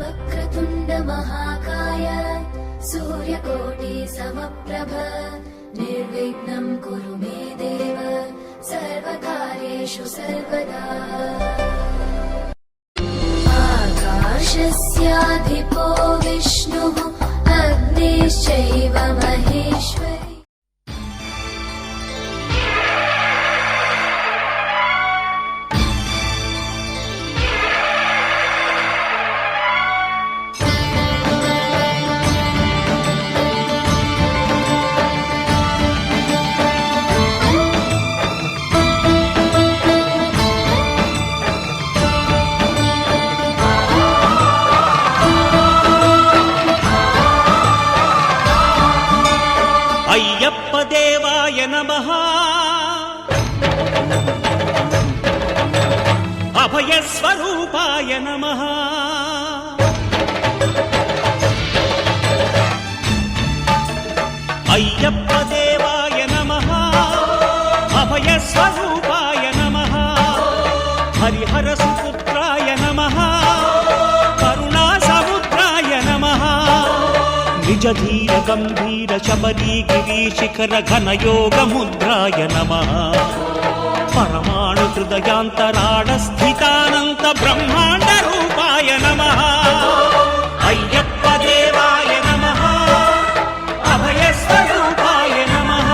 వక్రతుండ మహాకాయ సూర్యకోటి సమప్రభ నిర్విఘ్నం కురు మే దేవ సర్వకార్యేషు సర్వదా. ఆకాశస్యాధిపో విష్ణుః అగ్నిశ్చైవ మహేశ్వరి. అయ్యప్ప దేవాయ నమః. అభయస్వరూపాయ నమః. అయ్యప్ప దేవాయ నమః. అభయస్వరూపాయ నమః. హరిహర సుపుత్రాయ నమః. కరుణా సముద్రాయ నమః. నిజధీర గంభీర శబరీ గిరీశిఖర ఘనయోగ ముద్రాయ నమః. పరమాణు హృదయాంతరాళ స్థితానంత బ్రహ్మాండ రూపాయ నమః. అయ్యప్ప దేవాయ నమః. అభయస్వరూపాయ నమః.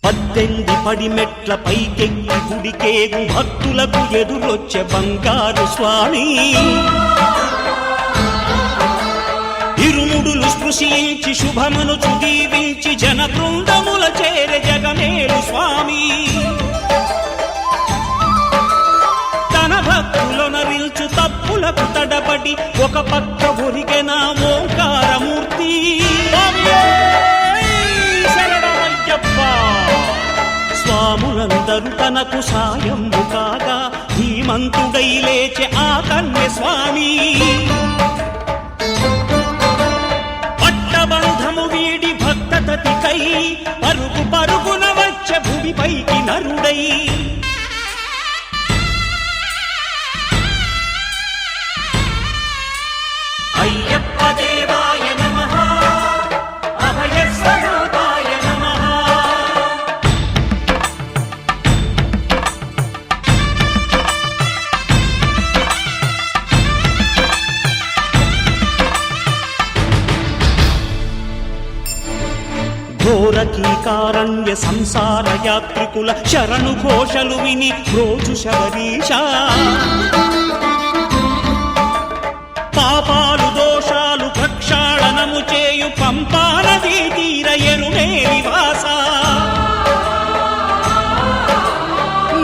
పద్దెంది పడిమెట్ల పైకెక్కి గుడికేగు భక్తులకు ఎదురొచ్చే బంగారు స్వామి. ఇరుముడులు స్పృశించి శుభమనుచు దీవించి జన బృందముల చేరె జగమేలు స్వామి. తన భక్తులొనరిల్చు తప్పులకు తడబడి ఒక పక్క ఒరిగెన ఓంకారమూర్తి. స్వాములందరూ తనకు సాయము కాగా ధీమంతుడై లేచె ఆ కన్య స్వామి. పట్టబంధము వీడి భక్తతతికై పరుగు పరుగున వచ్చె భూమిపైకి నరుడై. అయ్యప్ప దేవాయ నమః. అభయస్వరూపాయ నమః. ఘోరకీకారణ్య సంసార యాత్రికుల శరణు ఘోషలు విని రోజు శబరీష. పాపాలు దోషాలు ప్రక్షాళనము చేయు పంపా నదీ తీర ఎరుమే నివాస.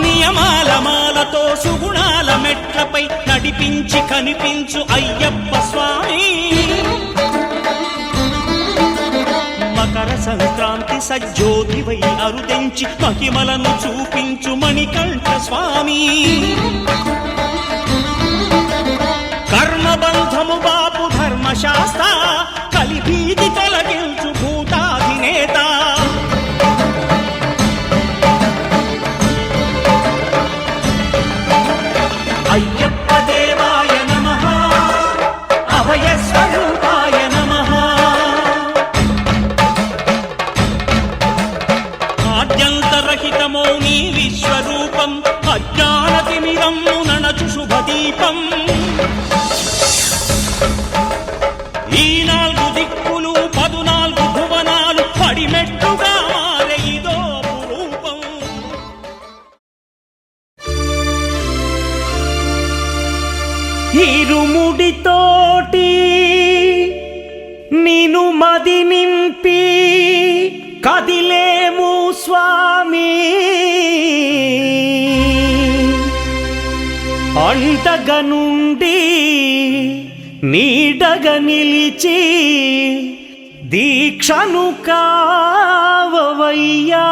నియమాల మాలతో సుగుణాల మెట్లపై నడిపించి కనిపించు అయ్యప్ప స్వామి. మకర సంక్రాంతి సజ్జోతివై అరుదెంచి మహిమలను చూపించు మణికంఠ స్వామి. కర్మబంధము బాపు ధర్మశాస్త్ర కలిభీతి తొలగించు భూతాధినేత. అయ్యప్ప దేవాయ నమః. అభయస్వరూపాయ నమః. ఆద్యంతరహితమో నీ విశ్వరూపం అజ్ఞానతిమిరమ్ము నణచు శుభదీపం. ఈ 4 దిక్కులు 14 భువనాలు పడిమెట్టుగా మారే ఇదో రూపం. ఇరుముడితోటి నిను మది నింపి కదిలేము స్వామి. అండగా నుండి నీడగా నిలిచి దీక్షను కావవయ్యా.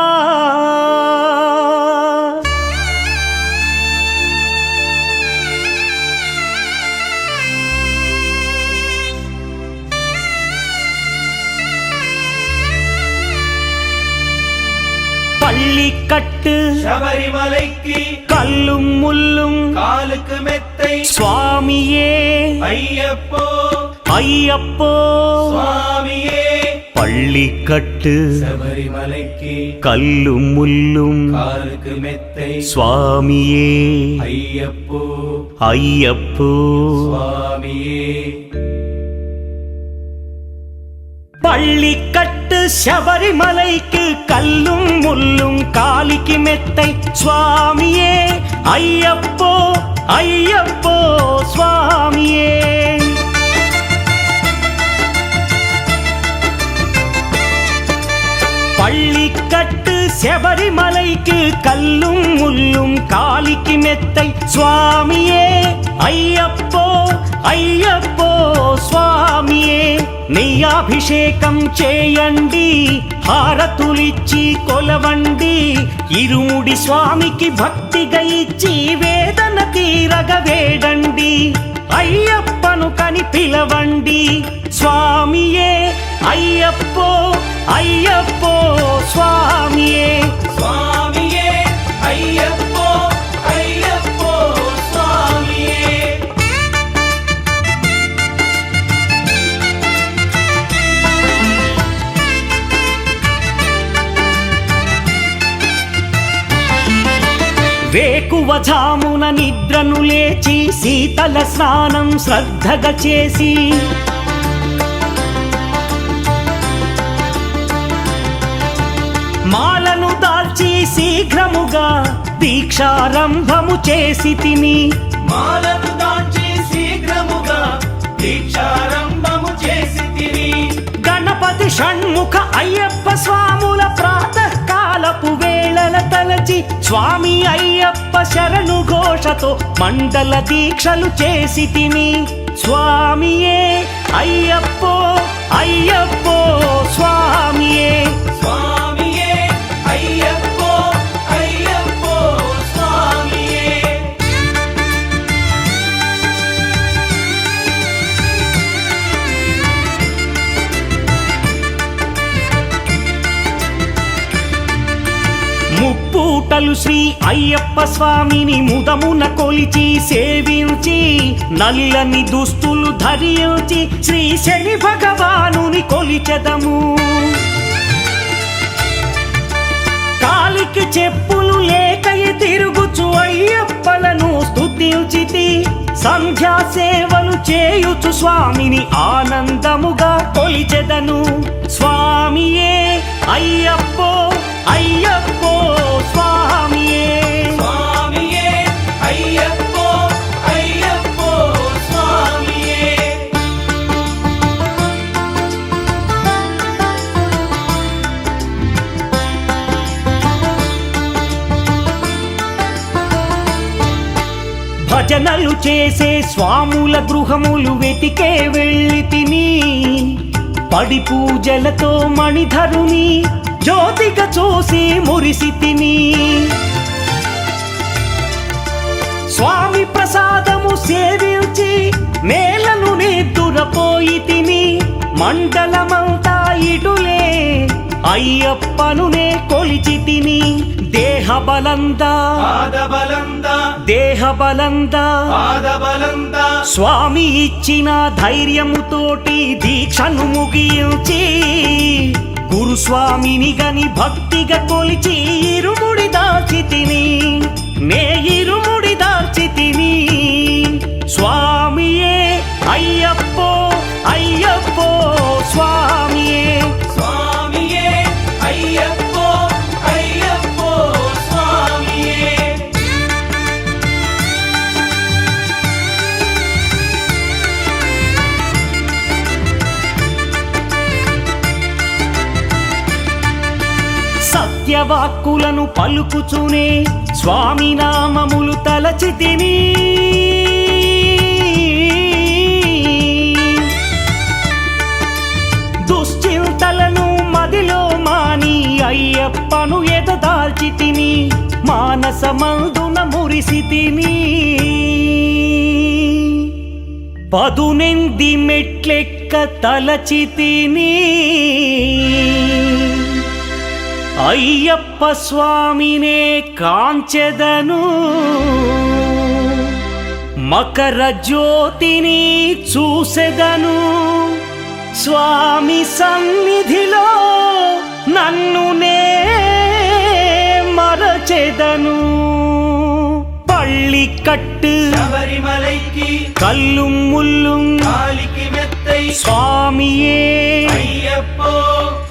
கட்டு சபரிமலைக்கு கல்லும் முள்ளும் காலுக்கு மெத்தை சுவாமியே ஐயப்போ ஐயப்போ சுவாமியே பள்ளிக்கட்டு சபரிமலைக்கு கல்லும் முள்ளும் காலுக்கு மெத்தை சுவாமியே ஐயப்போ ஐயப்போ சுவாமியே பள்ளிக்கட்டு சபரிமலைக்கு கல்லும் முள்ளும் காலிக்கு மெத்தை சுவாமியே ஐயப்போ ஐயப்போ சுவாமியே பள்ளிக்கட்டு சபரிமலைக்கு கல்லும் முள்ளும் காலிக்கு மெத்தை சுவாமியே ஐயப்போ ஐயப்போ స్వామియే నెయ్యాభిషేకం చేయండి హారతులిచ్చి కొలవండి ఇరుముడి స్వామికి భక్తిగా ఇచ్చి వేదన తీరగ వేడండి అయ్యప్పను కని పిలవండి స్వామియే అయ్యప్పో అయ్యప్పో స్వామియే స్వామియే అయ్యప్పో అయ్యప్పో స్వామియే వేకువజామున నిద్రను లేచి శీతల స్నానం శ్రద్ధగా చేసి మాలను దాల్చి శీఘ్రముగా దీక్షారంభము చేసి తిని మాలను దాల్చి శీఘ్రముగా దీక్షారంభము చేసి తిని గణపతి షణ్ముఖ అయ్యప్ప స్వాముల ప్రాతకాలపు వేళల తలచి స్వామి అయ్యప్ప శరణు ఘోషతో మండల దీక్షలు చేసి తిని స్వామియే అయ్యప్పో అయ్యప్పో స్వామియే స్వామియే అయ్యప్పో అయ్యప్పో స్వామియే ముప్పూటలు శ్రీ అయ్యప్ప స్వామిని ముదమున కొలిచి సేవించి నల్లని దుస్తులు ధరించి శ్రీ శని భగవానుని కొలిచెదము కాలికి చెప్పులు లేకయి తిరుగుచు అయ్యప్పలను స్తుతించితి సంధ్యా సేవలు చేయుచు స్వామిని ఆనందముగా కొలిచెదను స్వామియే అయ్యప్పో అయ్యప్పో స్వామియే స్వామియే అయ్యప్పో అయ్యప్పో స్వామియే భజనలు చేసే స్వాముల గృహములు వెతికే వెళ్ళి తిని పడి పూజలతో మణిధరుని జ్యోతిగా చూసి మురిసి తిని స్వామి ప్రసాదము సేవించి నేలను నిద్దురపోయి తిని మండలమంతా ఇటులే అయ్యప్పనునే కొలిచి తిని దేహబలందా దేహబలందా స్వామి ఇచ్చిన ధైర్యముతోటి దీక్షను ముగించి గురుస్వామిని గని భక్తిగా కొలిచి ఇరుముడి దాల్చి తిని నే ఇరుముడి దాల్చి తిని స్వామియే అయ్యప్పో అయ్యప్పో స్వామియే స్వామియే అయ్యప్పో అయ్యప్పో స్వామియే సత్యవాక్కులను పలుకుచునే స్వామి నామములు తలచి తిని దుశ్చింతలను మదిలో మాని అయ్యప్పను ఎదదాల్చి తిని మానసమందున మురిసి తిని పదునెంది మెట్లెక్క తలచి తిని అయ్యప్ప స్వామినే కాంచెదను, మకర జ్యోతిని చూసెదను, స్వామి సన్నిధిలో నన్ను నే మరచెదను. పళ్ళికట్టు శబరిమలైకి కల్లుం ముల్లుం కాలికి మెత్తై స్వామియే అయ్యప్పో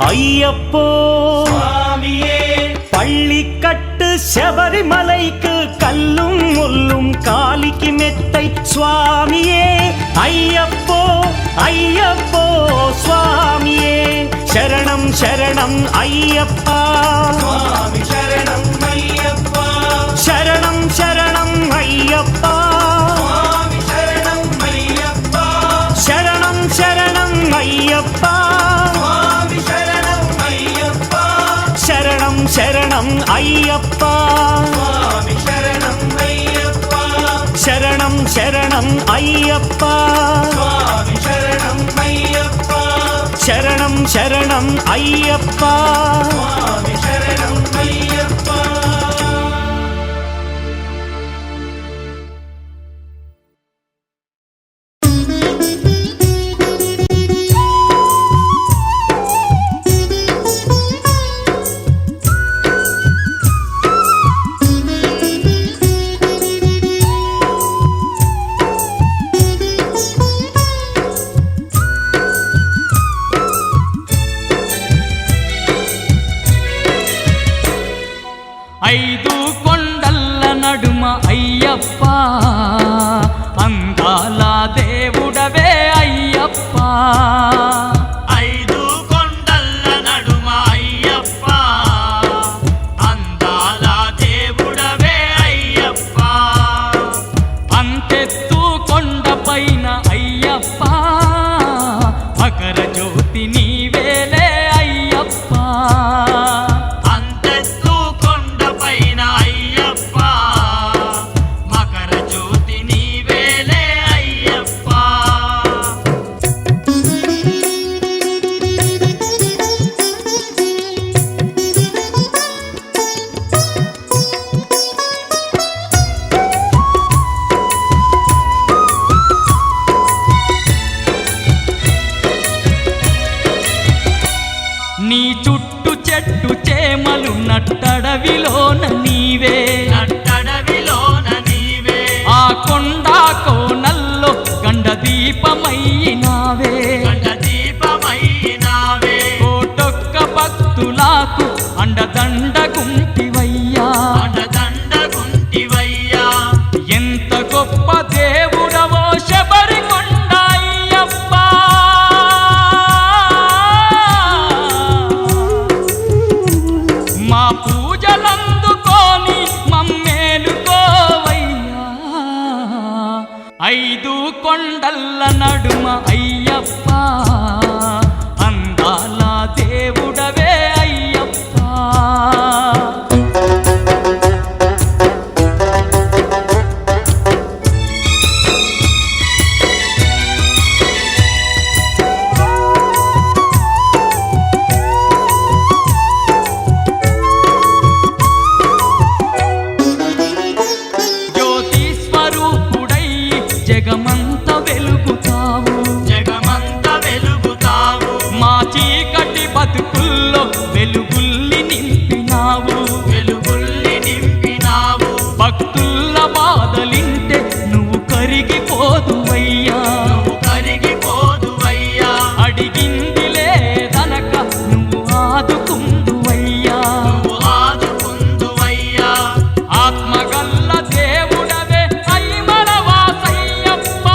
అయ్యప్పో. స్వామియే పళ్ళికట్టు శబరిమలైకు కల్లుం ముల్లుం కాలికి మెత్తై స్వామియే అయ్యప్పో అయ్యప్పో స్వామియే. శరణం శరణం అయ్యప్ప, స్వామి శరణం అయ్యప్ప, శరణం శరణం అయ్యప్ప, స్వామి శరణం అయ్యప్ప, శరణం శరణం అయ్యప్ప, స్వామి శరణం అయ్యప్ప, శరణం శరణం అయ్యప్ప, స్వామి శరణం అయ్యప్ప, శరణం శరణం అయ్యప్ప, స్వామి శరణం అయ్యప్ప, శరణం శరణం అయ్యప్ప. స్వామి శరణం అయ్యప్ప. ఐదు కొండల్ల నడుమ అయ్యప్ప, అందాల దేవుడవే అయ్యప్ప. ఐదు కొండల్ల నడుమ అయ్యప్ప, అందాల దేవుడవే అయ్యప్ప. అంతెత్తు కొండపైన అయ్యప్ప, మకర జ్యోతి నీవేలే అయ్యప్ప. అంతెత్తు కొండపైన అయ్యప్ప, మకర జ్యోతి నీవేలే అయ్యప్ప. నీ చుట్టు చెట్టు చేమలు నట్టడవిలోన నీవే, నట్టడవిలోన నీవే, ఆ కొండ కోనల్లో గండ దీపమయ్యినావే. గండ దీపమైనావే, కోటొక్క భక్తులకు అండదండ గుంటివయ్యా. అండదండ గుంటివయ్యా. ఎంత గొప్ప దేవుడవో శబరి కొండ అయ్యప్ప. మా పూజలందుకోని మమ్మేలుకోవయ్యా. ఐదు కొండల్ల నడుమ అయ్యప్ప, అందాల దేవుడవే అయ్యప్ప. జ్యోతి స్వరూపుడై జగమంత వెలుగుతావు, జగమంత వెలుగుతావు, మా చీకటి బతుకుల్లో వెలుగుల్ని నింపినావు. వెలుగుల్ని నింపినావు, భక్తుల బాధలింటే నువ్వు కరిగిపోదువయ్యా. నువ్వు కరిగిపోదువయ్యా. అడిగింది లేదనక నువ్వు ఆదుకుందువయ్యా. నువ్వు ఆదుకుందువయ్యా. ఆత్మగల్ల దేవుడవే అయ్యమల వాసయ్యప్ప,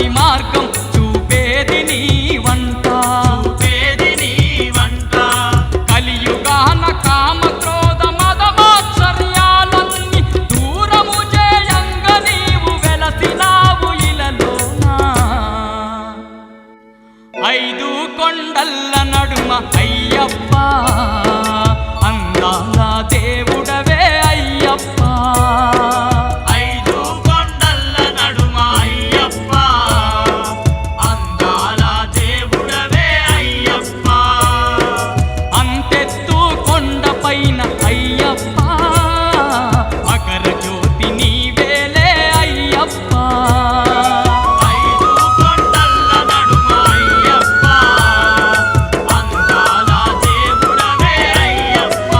భక్తి మార్గం చూపేది నీ వంట కలియుగాన కామ క్రోధ మద మాత్సర్యాలన్నీ దూరము చేయంగ నీవు వెలసినావు ఇలలోనా ఐదు కొండల్ల నడుమ అయ్యప్ప అందాల దేవుడవే అయ్యప్ప ఐదు కొండల్ల నడుమ అయ్యప్ప అందాల దేవుడవే అయ్యప్ప అంతెత్తు కొండపైన అయ్యప్ప అకర జ్యోతి నీవేలే అయ్యప్ప ఐదు కొండల్ల నడుమ అయ్యప్ప అందాల దేవుడవే అయ్యప్ప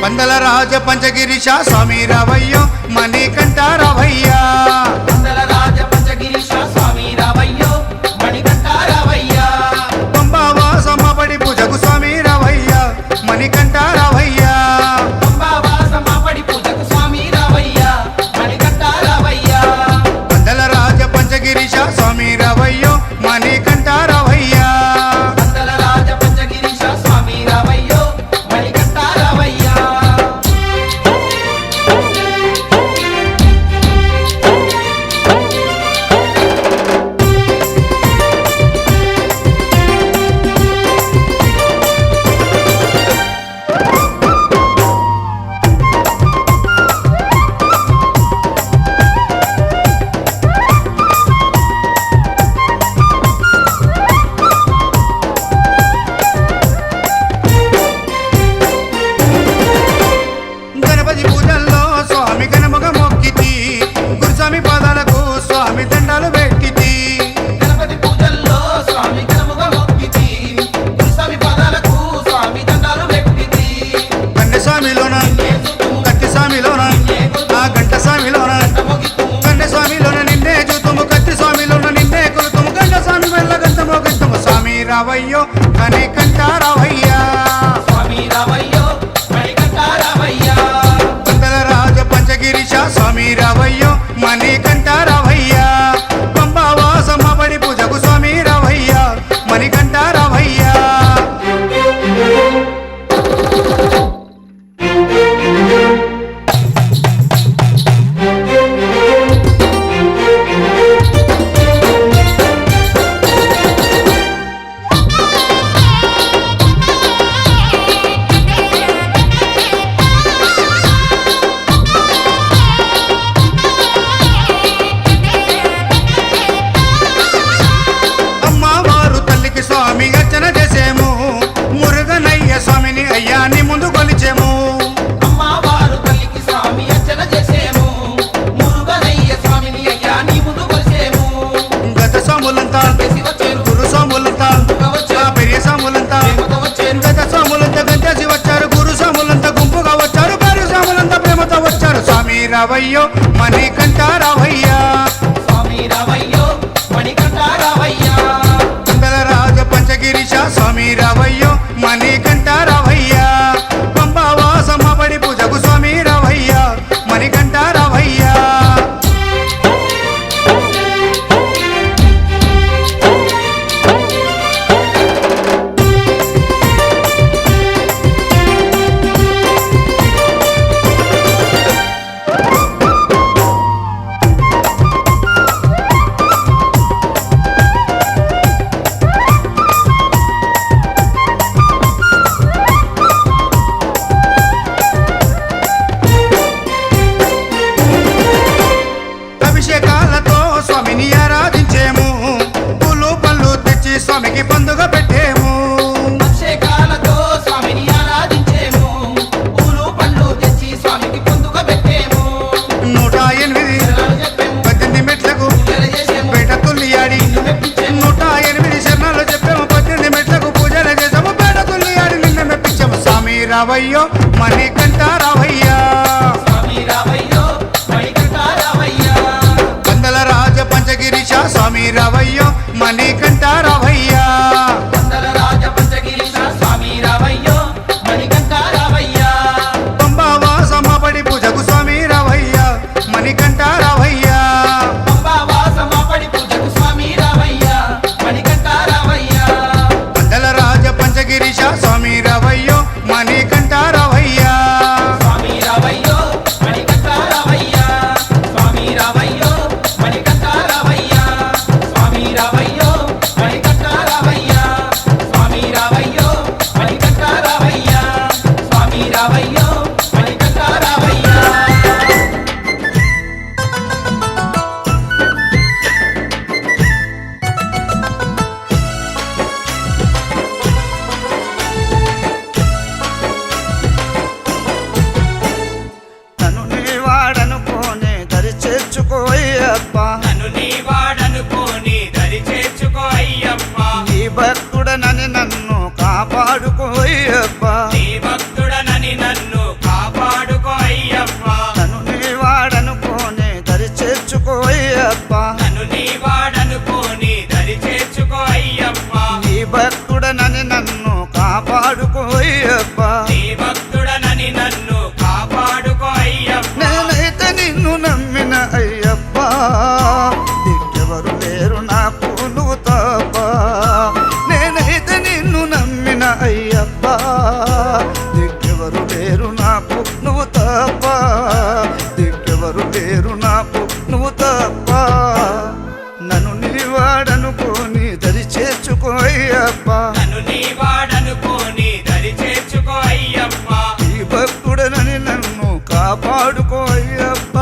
పందల రాజ పంచగిరిశ స్వామి రావయ్యో మణికంఠ రావయ్యా మందల రాజ పంచగిరీశ స్వామి రావయ్యో మణికంఠ రావయ్యా పంబావాసమ్మబడి పూజకు స్వామి రావయ్యా మణికంఠ రావయ్యా పంబావాసమ్మబడి పూజకు స్వామి రావయ్యా మణికంఠ రావయ్యా పందల రాజ పంచగిరిశ స్వామి రావయ్యో మణికంఠ రావయ్యా మందల రాజ పంచగిరీశ స్వామి రావయ్యో మణికంఠ రావయ్యా గణపతి పూజల్లో స్వామి గణముగ మొక్కితి గురుస్వామి పాదాలకు స్వామి దండాలు పెట్టితి గణపతి పూజల్లో స్వామి గణముగా మొక్కితి స్వామి పాదాలకు స్వామి దండాలు పెట్టితి కన్నె స్వామిలోన కత్తి స్వామిలోన ఆ గంట స్వామిలోన కన్నె స్వామిలోన నిన్నే చూతుము కత్తి స్వామిలోన నిన్నే కొలుతుము గంట స్వామి వెళ్ళ గంటమో గంటము స్వామి రావయ్యో కనికంఠ రావయ్యా స్వామి రావయ్యో మణికంఠ రావయ్యా పందల రాజ పంచగిరిశ స్వామి రావయ్యో మణికంఠ రావయ్యా పంబావాసమ్మబడి పూజకు స్వామి రావయ్యా మణికంఠ రావయ్యా అమ్మవారు తల్లికి స్వామి అర్చన చేసేము మురుగనయ్య స్వామిని అయ్యాని ముందు కొలిచేము అమ్మవారు తల్లికి స్వామి అర్చన చేసేము మురుగనయ్య స్వామిని అయ్యా నీ ముందు కొలిసేము గత స్వాములంతా చేసి వచ్చేరు గురు స్వాములంతా ఆ పెరియ స్వాములంతా ప్రేమతో వచ్చేరు గత స్వాములంతా గంటేసి వచ్చారు గురు స్వాములంతా గుంపుగా వచ్చారు భార్య స్వాములంతా ప్రేమతో వచ్చారు స్వామి రావయ్యో మణికంఠ రావయ్యా స్వామి రావయ్యో మణికంఠ రావయ్యా పందల రాజ పంచగిరిశ స్వామి రావయ్యో మణికంఠ రావయ్యా పంబావాసమ్మబడి పూజకు స్వామి రావయ్యా మణికంఠ రావయ్యా రావయ్యో మణికంఠ రావయ్యా స్వామి రావయ్యో మణికంఠ రావయ్యా వందల రాజ పంచగిరీశ స్వామి రావయ్యో మణికంఠ రావయ్యా వందల రాజ పంచగిరీశ స్వామి రావయ్యో మణికంఠ రావయ్యా పంబావాస మాపడి పూజకు స్వామి రావయ్యా మణికంఠ రావయ్యా పంబావాస మాపడి పూజకు స్వామి రావయ్యా మణికంఠ రావయ్యా వందల రాజ పంచగిరీశ స్వామి రావయ్యో మణికంఠ రావయ్యా స్వామి రావయ్యో మణికంఠ రావయ్యా స్వామి రావయ్యో మణికంఠ రావయ్యా స్వామి రావయ్యో మణికంఠ రావయ్యా స్వామి రావయ్యో మణికంఠ రావయ్యా స్వామి రావయ్యో మణికంఠ రావయ్యా నన్ను నీ వాడనుకోనే దరి చేర్చుకోయ్యప్ప నన్ను నీ వాడనుకోని దరి చేర్చుకో అయ్యప్ప నీ భక్తుడనని నన్ను కాపాడుకోయ్యప్ప నీ భక్తుడనని నన్ను కాపాడుకో అయ్యప్ప నన్ను నీ వాడనుకోనే దరి చేర్చుకోయ్యప్ప నన్ను నీ వాడనుకోని దరి చేర్చుకో అయ్యప్ప నీ భక్తుడనని నన్ను కాపాడుకోయ్యప్ప నీ భక్తుడనని నన్ను కాపాడుకో అయ్యప్ప నేనైతే నిన్ను నమ్మిన అయ్యప్ప దిక్కెవరు లేరు నాకు నువ్వు తప్ప నేనైతే నిన్ను నమ్మిన అయ్యప్ప దిక్కెవరు లేరు నాకు నువ్వు తప్ప దిక్కెవరు లేరు నాకు నువ్వు తప్ప నన్ను నీ వాడనుకోని దరి చేర్చుకో అయ్యప్ప నన్ను నీ వాడనుకోని దరి చేర్చుకో అయ్యప్ప ఈ భక్తుడనని నన్ను కాపాడుకో అయ్యప్ప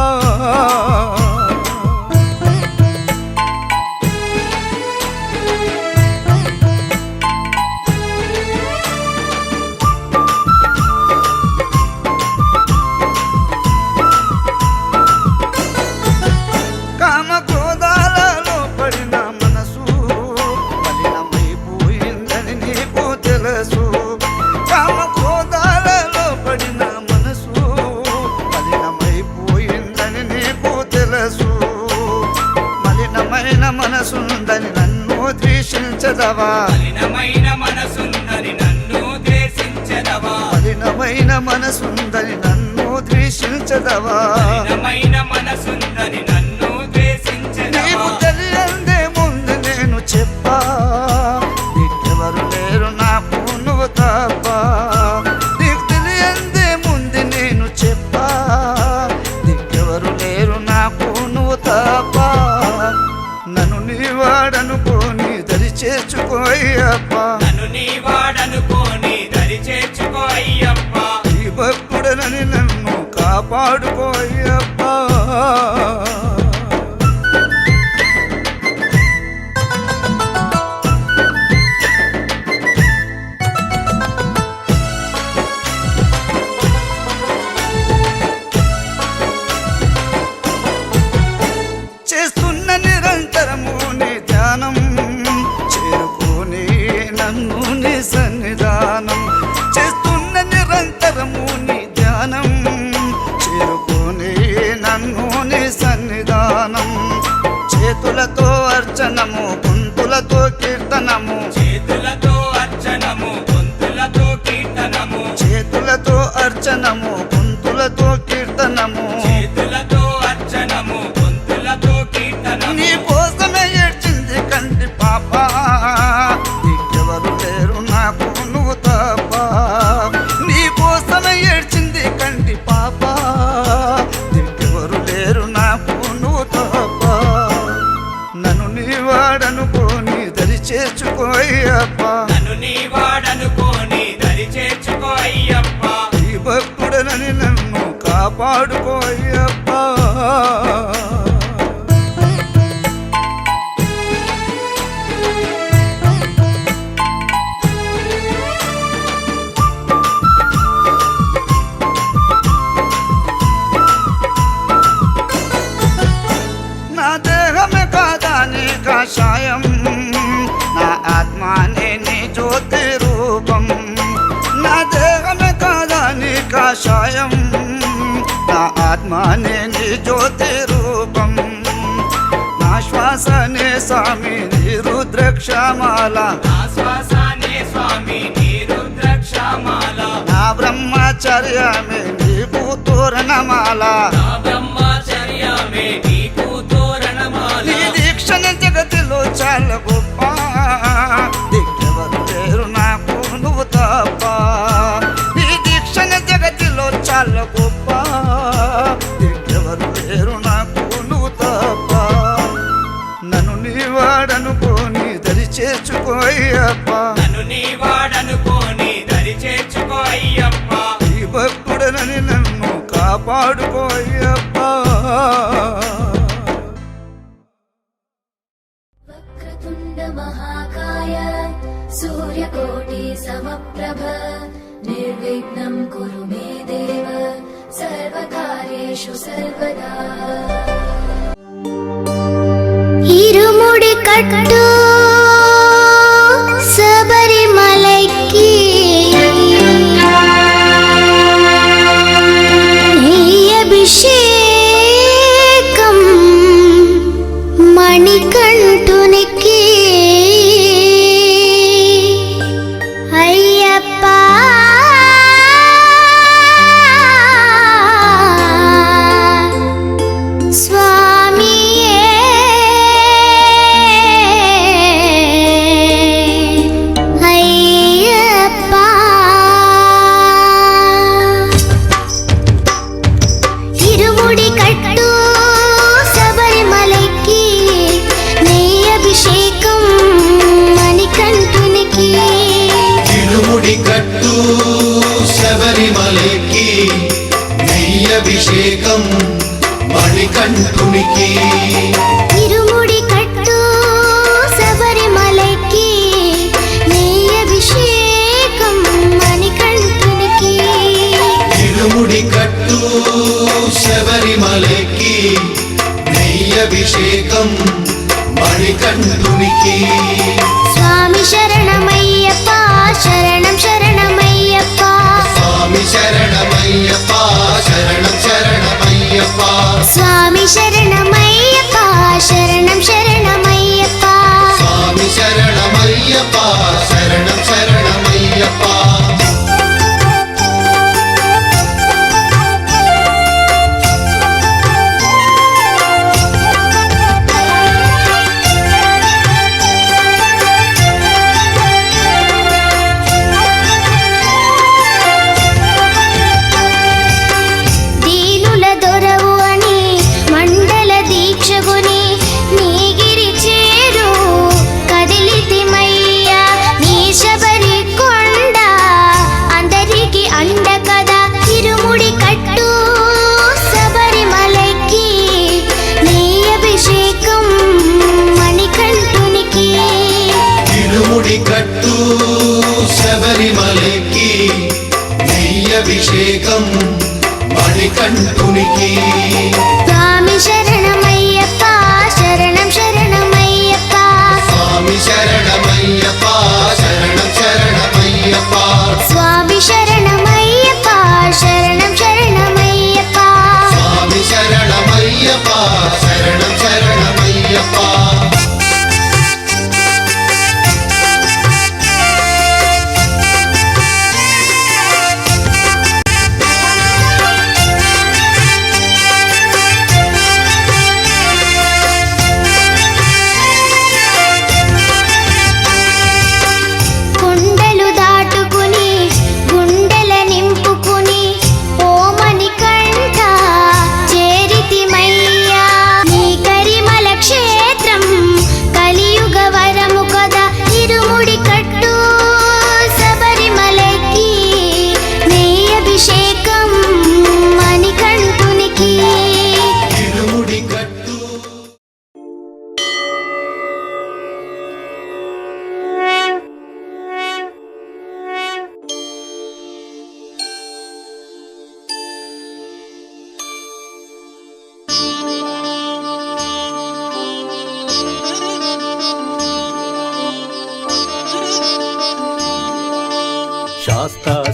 కామ క్రోధాలలో పడిన మనసు మలినమైపోయిందని నీకు తెలుసు కామ క్రోధాలలో పడిన మనసు మలినమైపోయిందని నీకు తెలుసు మలినమైన మనసుందని నన్ను ద్వేషించదవా మలినమైన మనసుందని నన్ను ద్వేషించదవా మలినమైన మనసుందని నన్ను ద్వేషించదవా మలినమైన మనసుందని నన్ను నీకు ద్వేషించదవా తెలియందే ముందు నేను చెప్పా నీకెవరు లేరు నాకు నువ్వు తప్ప నీకు తెలియందే ముందు నేను చెప్పా నీకెవరు లేరు నాకు నువ్వు తప్ప నన్ను నీ వాడనుకోని దరి చేర్చుకోయ్యప్ప నన్ను నీ వాడనుకోని దరి చేర్చుకో అయ్యప్ప ఈ భక్తుడనని నన్ను కాపాడుకోయ్యప్ప చేస్తున్న నిరంతరము నీ ధ్యానం చేరుకోని నన్ను నీ సన్నిధానం చేస్తున్న నిరంతరము నీ ధ్యానం చేరుకోని నన్ను నీ సన్నిధానం చేతులతో అర్చనము గొంతులతో కీర్తనము చేతులతో అర్చనము గొంతులతో కీర్తనము చేతులతో అర్చనము గొంతులతో కీర్తనము చేతులతో అర్చనము గొంతులతో కీర్తనము నీ కోసమే ఏడ్చింది కంటి పాప నీకెవరు లేరు నాకు నువ్వు తప్ప నీ కోసమే ఏడ్చింది కంటి పాప నీకెవరు లేరు నాకు నువ్వు తప్ప నన్ను నీ వాడనుకోని దరి చేర్చుకోయ్యప్ప నన్ను నీ వాడనుకోని దరి చేర్చుకో అయ్యప్ప ఈ భక్తుడనని నన్ను కాపాడుకోయ్యప్ప నా దేహమే కాదా నీ కషాయం నా ఆత్మానే నీ జ్యోతి రూపం నా దేహమే కాదా నామానే నీ జ్యోతి రూపం నా శ్వాసనే స్వామి నీ రుద్రక్షమాల నా బ్రహ్మచర్యమే నీకు తోరణమాల నీ దీక్షణ జగతిలో చాలా గొప్ప దిక్కెవరు లేరు నాకు నువ్వు తప్ప నీ దీక్షణ జగతిలో చాలా గొప్ప దిక్కెవరు లేరు నాకు నువ్వు తప్ప నన్ను నీ వాడనుకోని దరి చేర్చుకోయ్యప్ప ఈ భక్తుడనని నన్ను కాపాడుకోయ్యప్ప వక్రతుండ మహాకాయ సూర్యకోటి సమప్రభ నిర్విఘ్నం కురు మే దేవ సర్వకార్యేషు సర్వదా ఇరుముడి కట్టు శబరిమలైకి అభిషేకం మణికంఠునికి అయ్యప్ప స్వామియే అయ్యప్ప ఇరుముడి కట్టు శబరిమలైకి నీ అభిషేకం మణికంఠునికి తిరుముడి కట్టు శబరిమలకి నెయ్యభిషేకం మణికంఠునికి ఇరుముడి కట్టు శబరిమలైకి నీ అభిషేకం మణికంఠునికి తిరుముడి కట్టు శబరిమలకి నెయ్యభిషేకం మణికంఠునికి స్వామి శరణమయ్యప్ప శరణం శరణమయ్యప్ప స్వామి శరణమయ్యప్ప శరణం శరణమయ్యప్ప స్వామి శరణమయ్యప్ప శరణం శరణమయ్యప్ప స్వామి శరణమయ్యప్ప శరణం శరణమయ్యప్ప దీనుల దొరవు అని మండల దీక్షగుని నీగిరి చేరు కదిలితిమయ్యా నీ శబరి కొండ అందరికి అండ కదా ఇరుముడి కట్టు శబరిమలైకి నీ అభిషేకం మణికంఠునికి తిరుముడి కట్టు శబరిమలకి నెయ్యభిషేకం మణికంఠునికి స్వామి శరణమయ్యప్ప శరణం శరణమయ్యప్ప స్వామి శరణమయ్యప్ప శరణం శరణమయ్యప్ప స్వామి శరణమయ్యప్ప శరణం శరణమయ్యప్ప స్వామి శరణమయ్యప్ప శరణం శరణమయ్యప్ప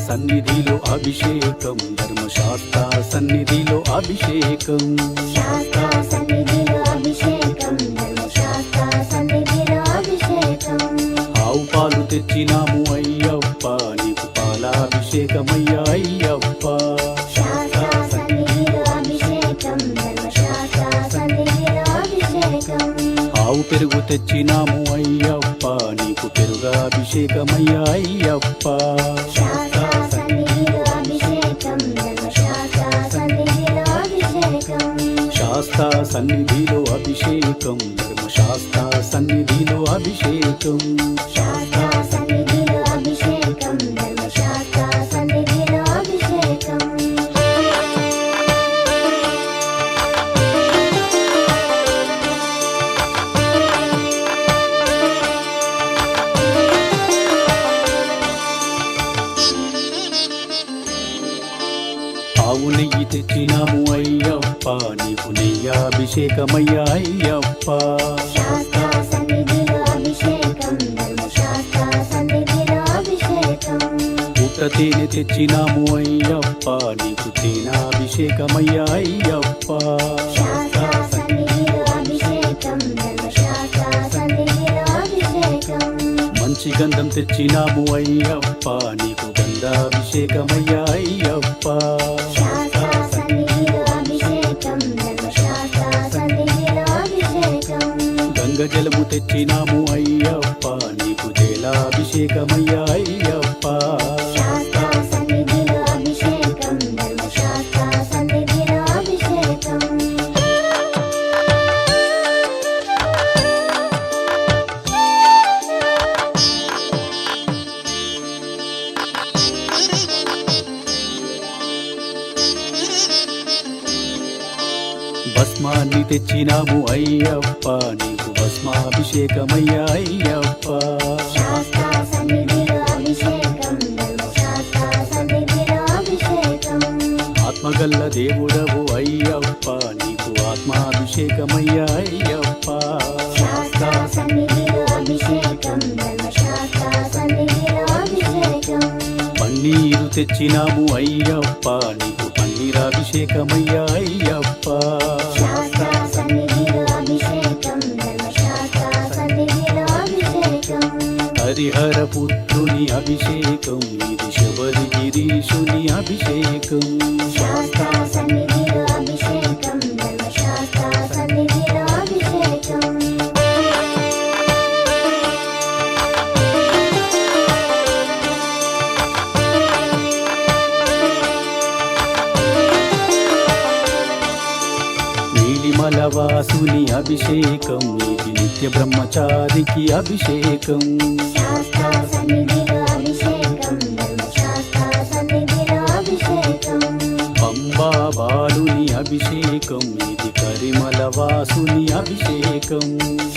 సన్నిధిలో అభిషేకం ధర్మశాస్త్ర సన్నిధిలో అభిషేకం శాస్త్ర సన్నిధిలో అభిషేకం ధర్మశాస్త్ర సన్నిధిలో అభిషేకం ఆవు పాలు తెచ్చినాము అయ్యప్ప నీకు పాలాభిషేకమయ్యా అయ్యప్ప శాస్త్ర సన్నిధిలో అభిషేకం ధర్మశాస్త్ర సన్నిధిలో అభిషేకం ఆవు పెరుగు తెచ్చినాము అయ్యప్ప నీకు పెరుగాభిషేకమయ్యా అయ్యప్ప శాస్త్ర సన్నిధిలో అభిషేకం ధర్మశాస్త్ర సన్నిధిలో అభిషేకం శాస్త్ర సన్నిధిలో అభిషేకం ధర్మశాస్త్ర సన్నిధిలో అభిషేకం శాస్త్ర సన్నిధిలో అభిషేకం ధర్మశాస్త్ర సన్నిధిలో అభిషేకం ఆవు నెయ్యి తెచ్చినాము అయ్యప్ప నీకు నెయ్యాభిషేకమయ్యా అయ్యప్ప శాస్త్ర సన్నిధిలో అభిషేకం ధర్మశాస్త్ర సన్నిధిలో అభిషేకం పుట్ట తేనె తెచ్చినాము అయ్యప్ప నీకు తేనాభిషేకమయ్యా అయ్యప్ప శాస్త్ర సన్నిధిలో అభిషేకం ధర్మశాస్త్ర సన్నిధిలో అభిషేకం మంచి గంధం తెచ్చినాము అయ్యప్ప నీకు గంధాభిషేకమయ్యా అయ్యప్ప శాస్త్ర సన్నిధిలో అభిషేకం ధర్మశాస్త్ర సన్నిధిలో అభిషేకం గంగ జలము తెచ్చినాము అయ్యప్ప నీకు జలాభిషేకమయ్యా అయ్యప్ప శాస్త్ర సన్నిధిలో అభిషేకం ధర్మశాస్త్ర సన్నిధిలో అభిషేకం భస్మాన్ని తెచ్చినాము అయ్యప్ప నీకు భస్మాభిషేకమయ్యా అయ్యప్ప శాస్త్ర సన్నిధిలో అభిషేకం ధర్మశాస్త్ర సన్నిధిలో అభిషేకం ఆత్మగల్ల దేవుడవు అయ్యప్ప నీకు ఆత్మాభిషేకమయ్యా అయ్యప్ప శాస్త్ర సన్నిధిలో అభిషేకం ధర్మశాస్త్ర సన్నిధిలో అభిషేకం పన్నీరు తెచ్చినాము అయ్యప్ప నీకు పన్నీరాభిషేకమయ్యా అయ్యప్ప శాస్త్ర సన్నిధిలో అభిషేకం ధర్మశాస్త్ర సన్నిధిలో అభిషేకం హరిహర పుత్రుని అభిషేకం ఇది శబరి గిరీషుని అభిషేకం శాస్త్ర సన్నిధిలో అభిషేకం ధర్మశాస్త్ర సన్నిధిలో అభిషేకం నీలిమలవాసుని అభిషేకం ఇది నిత్య బ్రహ్మచారికి అభిషేకం శాస్త్ర సన్నిధిలో అభిషేకం ధర్మశాస్త్ర సన్నిధిలో అభిషేకం పంబా బాలుని అభిషేకం ఇది కరిమలవాసుని అభిషేకం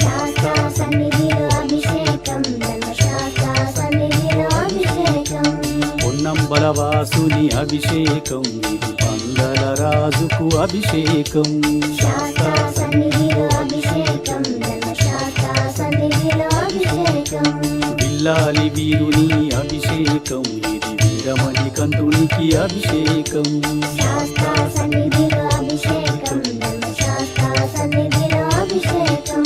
శాస్త్ర సన్నిధిలో అభిషేకం ధర్మశాస్త్ర సన్నిధిలో అభిషేకం పొన్నంబలవాసుని అభిషేకం ఇది పందల రాజుకు అభిషేకం శాస్త్ర సన్నిధిలో అభిషేకం ధర్మశాస్త్ర సన్నిధిలో అభిషేకం బిల్లాలి వీరుని అభిషేకం ఇది వీరమణి కంఠునికి అభిషేకం శాస్త్ర సన్నిధిలో అభిషేకం ధర్మశాస్త్ర సన్నిధిలో అభిషేకం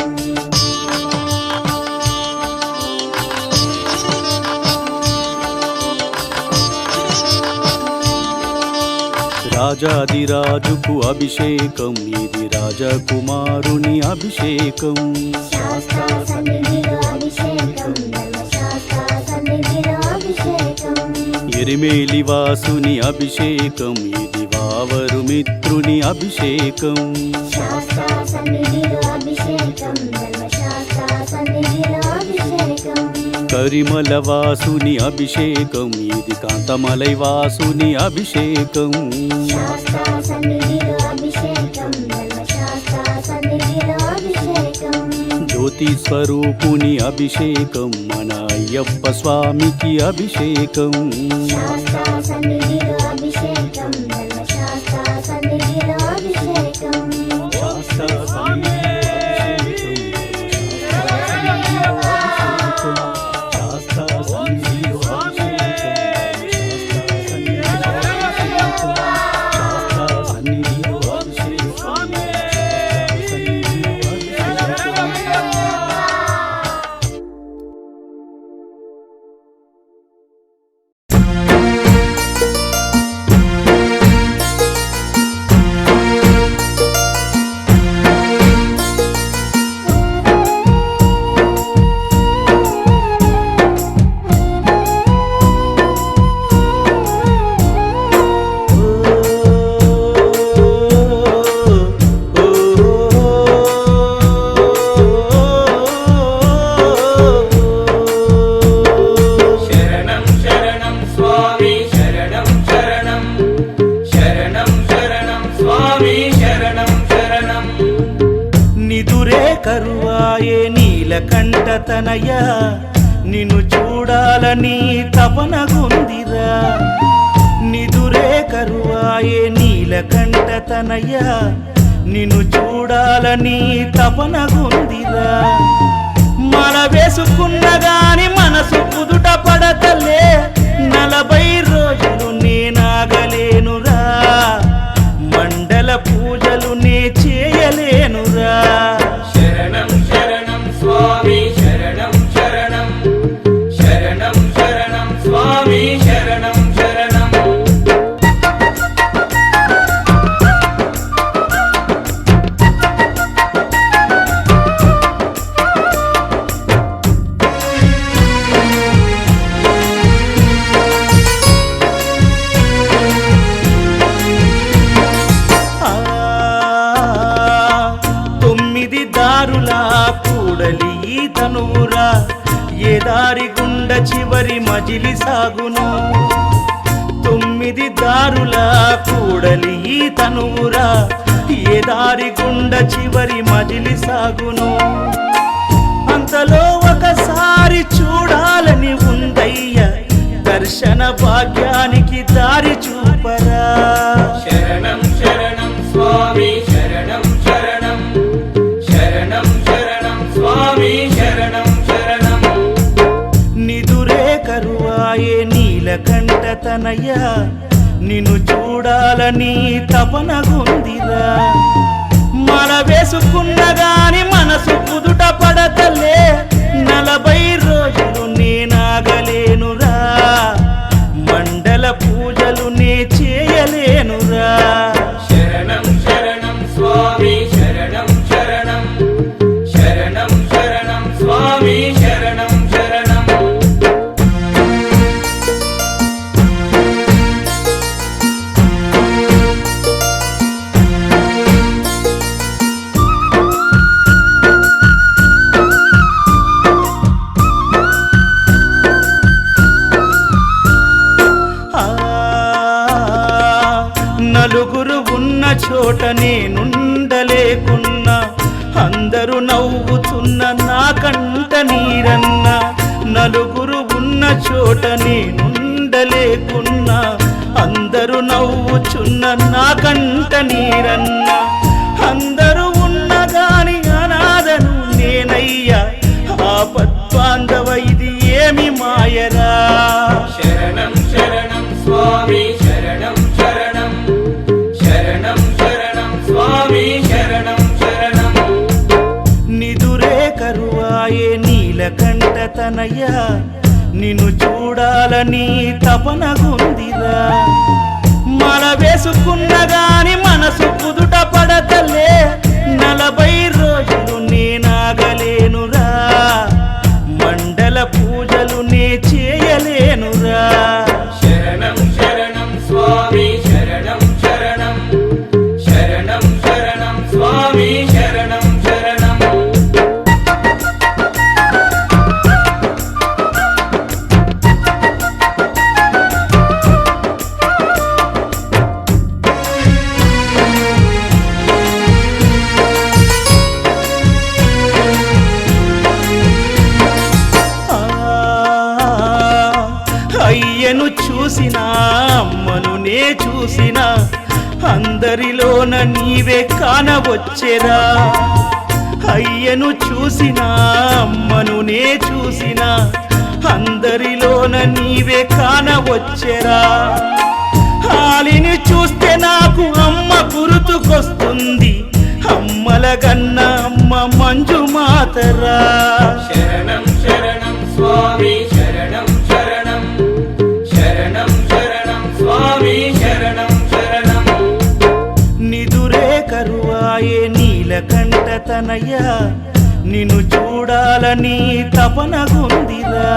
రాజాదిరాజుకు అభిషేకం ఇది రాజకుమారుని అభిషేకం శాస్త్ర సన్నిధిలో అభిషేకం ధర్మశాస్త్ర సన్నిధిలో అభిషేకం ఎరిమేలి వాసుని అభిషేకం ఇది వావరు మిత్రుని అభిషేకం శాస్త్ర సన్నిధిలో అభిషేకం ధర్మశాస్త్ర సన్నిధిలో అభిషేకం కరిమల వాసుని అభిషేకం ఇది కాంతమలై వాసుని అభిషేకం శాస్త్ర సన్నిధిలో అభిషేకం ధర్మశాస్త్ర సన్నిధిలో అభిషేకం జ్యోతి స్వరూపుని అభిషేకం మన అయ్యప్ప స్వామికి అభిషేకం శాస్త్ర సన్నిధిలో అభిషేకం ధర్మశాస్త్ర సన్నిధిలో అభిషేకం శాస్త్ర సన్నిధిలో అభిషేకం, శాస్త్ర సన్నిధిలో అభిషేకం, శాస్త్ర తనయ నిన్ను చూడాలని తపనగుందిరా నిదురే కరువాయే నీలకంఠ తనయ నిన్ను చూడాలని తపనగుందిరా మన వేసుకున్న గాని మనసు కుదుట పడతలే 40 రోజులు నేనాగలేనురా మండల పూజలు నే చేయలేనురా శరణం శరణం స్వామి శరణం శరణం శరణం శరణం స్వామి శరణం శరణం కూడలి ఈ తనువురా ఏ దారి గుండ చివరి మజిలి సాగును 9 దారుల కూడలి ఈ తనువురా ఏ దారి గుండ చివరి మజిలి సాగును అంతలో ఒకసారి చూడాలని ఉందయ్య దర్శన భాగ్యానికి దారి చూపరా శరణం శరణం స్వామి శరణం శరణం శరణం శరణం స్వామి శరణం శరణం నిదురే కరువాయే నీలకంఠ తనయ నిన్ను చూడాలని తపనగుందిరా మన వేసుకున్న గాని మనసు కుదుట పడతలే 40 రోజులు నేనాగలేనురా మండల పూజలు నే చేయలేనురా శరణం శరణం స్వామి శరణం శరణం శరణం శరణం స్వామి శరణం శరణం నలుగురు ఉన్న చోట నేనుండలేకున్నా అందరూ నవ్వుతున్న నా కంట నీరన్న నలుగురు ఉన్న చోట నేనుండలేకున్నా అందరూ నవ్వుచున్న నా కంట నీరన్న అందరూ ఉన్న గాని అనాథను నేనయ్యా ఆపద్బాంధవ ఇది ఏమి మాయరా శరణం శరణం స్వామి శరణం శరణం శరణం శరణం స్వామి శరణం శరణం నిదురే కరువాయే నీలకంఠ తనయ నిన్ను చూడాలని తపనగుందిరా మన వేసుకున్న గాని మనసు కుదుట పడతలే 40 రోజులు నేనాగలేనురా మండల పూజలు నే చేయలేనురా శరణం శరణం స్వామి శరణం శరణం శరణం శరణం స్వామి శరణం శరణం అయ్యను చూసినా అమ్మను నే చూసినా అందరిలోన నీవే కానవచ్చెరా అయ్యను చూసినా అమ్మను నే చూసినా అందరిలోన నీవే కానవచ్చెరా హాలిని చూస్తే నాకు అమ్మ గుర్తుకొస్తుంది అమ్మల గన్న అమ్మ మంజు మాతరా శరణం శరణం స్వామి శరణం శరణం శరణం శరణం స్వామి శరణం శరణం నిదురే కరువాయే నీలకంఠ తనయ నిన్ను చూడాలని తపనగుందిరా